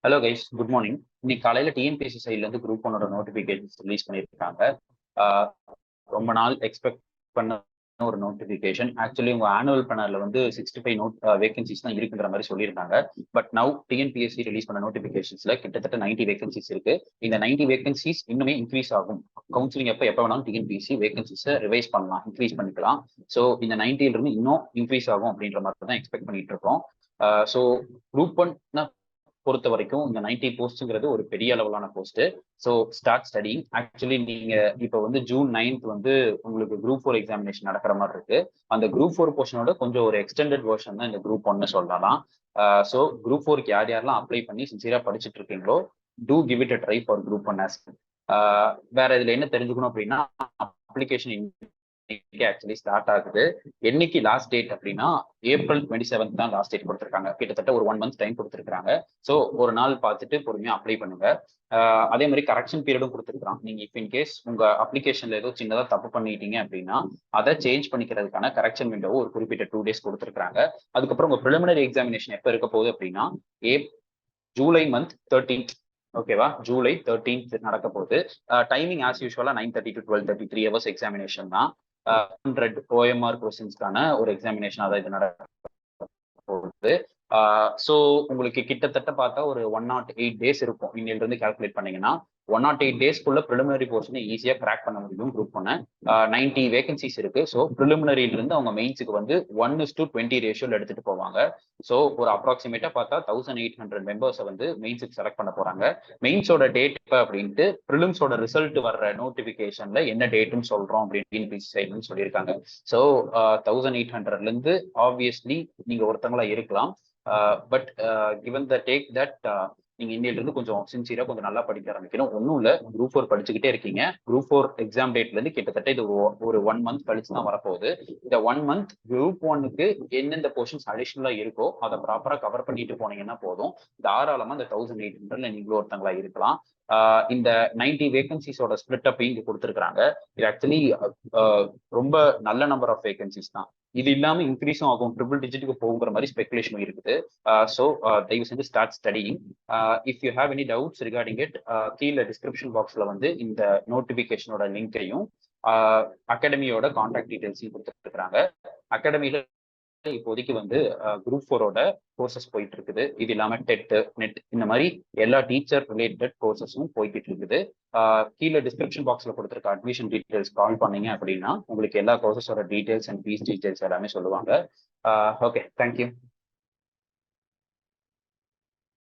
Hello guys, good morning. இன்னைக்கு காலையில TNPSC சைட்ல இருந்து குரூப் ஒன்னோட நோட்டிபிகேஷன் ரிலீஸ் பண்ணியிருக்காங்க. ஆஹ் ரொம்ப நாள் எக்ஸ்பெக்ட் பண்ண ஒரு நோட்டிபிகேஷன். ஆக்சுவலி உங்க ஆனுவல் பேனர்ல வந்து 65 வேகன்சிஸ் தான் இருக்குன்ற மாதிரி சொல்லியிருந்தாங்க. பட் நவ் டிஎன்பிஎஸ்சி ரிலீஸ் பண்ண நோட்டிபிகேஷன்ஸ்ல கிட்டத்தட்ட 90 வேகன்சிஸ் இருக்கு. இந்த 90 வேகன்சிஸ் இன்னுமே இன்க்ரீஸ் ஆகும். கவுன்சிலிங் எப்ப வேணாலும் டிஎன்பிஎஸ்சி வேகன்சிஸை ரிவைஸ் பண்ணலாம், இன்க்ரீஸ் பண்ணிக்கலாம். ஸோ இந்த 90ல இருந்து இன்னும் இன்க்ரீஸ் ஆகும் அப்படின்ற மாதிரி தான் எக்ஸ்பெக்ட் பண்ணிட்டு இருக்கோம். ஸோ குரூப் ஒன் பொறுத்த வரைக்கும் இந்த 90 போஸ்ட்ங்கிறது ஒரு பெரிய அளவிலான post. So start studying. Actually நீங்க இப்போ வந்து ஜூன் 9th வந்து உங்களுக்கு குரூப் 4 எக்ஸாமினேஷன் நடக்கிற மாதிரி இருக்கு. அந்த குரூப் 4 போர்ஷனோட கொஞ்சம் ஒரு எக்ஸ்டெண்டட் வெர்ஷன் தான் இந்த குரூப் 1 சொல்லலாம். ஸோ குரூப் 4க்கு யார் யாரெல்லாம் அப்ளை பண்ணி சின்சியரா படிச்சுட்டு இருக்கீங்களோ, to give it a try for group 1 ஆஸ். வேற இதுல என்ன தெரிஞ்சுக்கணும் அப்படின்னா, அப்ளிகேஷன் ஆக்சுவலி ஸ்டார்ட் ஆகுது. என்னைக்கு லாஸ்ட் டேட் அப்படின்னா April 27 தான் லாஸ்ட் டேட் கொடுத்துருக்காங்க. கிட்டத்தட்ட ஒரு 1 மந்த் டைம் கொடுத்துருக்காங்க. ஸோ ஒரு நாள் பார்த்துட்டு பொறுமையா அப்ளை பண்ணுங்க. அதே மாதிரி கரெக்ஷன் பீரியடும் கொடுத்துருக்காங்க. நீங்க இஃப் இன் கேஸ் உங்க அப்ளிகேஷன்ல ஏதோ சின்னதா தப்பு பண்ணிட்டீங்க அப்படின்னா அதை சேஞ்ச் பண்ணிக்கிறதுக்கான கரெக்ஷன் விண்டோ ஒரு குறிப்பிட்ட 2 days கொடுத்துருக்காங்க. அதுக்கப்புறம் உங்க ப்ரிலிமினரி எக்ஸாமினேஷன் எப்போ இருக்க போகுது அப்படின்னா ஜூலை மந்த் 13th. ஓகேவா, ஜூலை 13th நடக்க போகுது. டைமிங் ஆஸ் யூஸ்வலா 9:30 to 12:30, 3 hours எக்ஸாமினேஷன் தான். 100 OMR கொஸ்டின்ஸ்க்கான ஒரு எக்ஸாமினேஷன் தான் இது நடக்க போகுது. ஸோ உங்களுக்கு கிட்டத்தட்ட பார்த்தா ஒரு 108 days இருக்கும். இன்னில இருந்து கால்குலேட் பண்ணீங்கன்னா 108 daysக்குள்ள ப்ரிலிமினரி போர்ஷனை ஈஸியா கிராக் பண்ண முடியும். குரூப் பண்ண 90 வேகன்சிஸ் இருக்கு. ஸோ ப்ரிலிமினரியில இருந்து அவங்க மெயின்ஸுக்கு வந்து 1:20 ரேஷியோல எடுத்துட்டு போவாங்க. ஸோ ஒரு அப்ராக்சிமேட்டா பார்த்தா 1800 மெம்பர்ஸை வந்து மெயின்ஸுக்கு செலக்ட் பண்ண போறாங்க. மெயின்ஸோட டேட் அப்படின்ட்டு ப்ரிலிம்ஸோட ரிசல்ட் வர்ற நோட்டிபிகேஷன்ல என்ன டேட்னு சொல்றோம் அப்படின்னு சொல்லியிருக்காங்க. ஸோ 1800ல இருந்து ஆப்வியஸ்லி நீங்க ஒருத்தங்களா இருக்கலாம். But given the take that நீங்க இன்னில இருந்து கொஞ்சம் சின்சியரா கொஞ்சம் நல்லா படிக்க ஆரம்பிக்கணும். ஒன்றும் இல்லை, குரூப் 4 படிச்சுக்கிட்டே இருக்கீங்க. குரூப் 4 எக்ஸாம் டேட்ல இருந்து கிட்டத்தட்ட இது ஒரு 1 month கழிச்சு தான் வரப்போகுது. இந்த 1 month குரூப் 1க்கு எந்தெந்த போர்ஷன்ஸ் அடிஷனலா இருக்கோ அதை ப்ராப்பரா கவர் பண்ணிட்டு போனீங்கன்னா போதும். தாராளமா இந்த 1800ல நீங்களும் ஒருத்தங்களா இருக்கலாம். இந்த 90 வேகன்சிஸோட ஸ்பிளிட் அப் இங்க கொடுத்துருக்காங்க. இது ஆக்சுவலி ரொம்ப நல்ல நம்பர் ஆஃப் வேகன்சிஸ் தான். இது இல்லாம இன்க்ரீஸும் ஆகும், ட்ரிபிள் டிஜிட்டுக்கு போகுங்கிற மாதிரி ஸ்பெகுலேஷன் இருக்குது. ஸோ தயவு செஞ்சு start studying. If you have any doubts regarding it, கீழே டிஸ்கிரிப்ஷன் பாக்ஸ்ல வந்து இந்த நோட்டிபிகேஷனோட லிங்கையும் அகாடமியோட கான்டாக்ட் டீடைல்ஸையும் கொடுத்துருக்காங்க. அகாடமியில இப்போதைக்கு வந்து குரூப் 4ஓட கோர்சஸ் போயிட்டு இருக்குது. இது இல்லாம டெட், நெட் இந்த மாதிரி எல்லா டீச்சர் ரிலேட்டட் கோர்சஸும் போய்கிட்டு இருக்குது. கீழே டிஸ்கிரிப்ஷன் பாக்ஸ்ல கொடுத்துருக்க அட்மிஷன் டீடைல்ஸ் கால் பண்ணீங்க அப்படின்னா உங்களுக்கு எல்லா கோர்சஸோட டீடைல்ஸ் அண்ட் ஃபீஸ் டீடைல்ஸ் எல்லாமே சொல்லுவாங்க. Okay, thank you.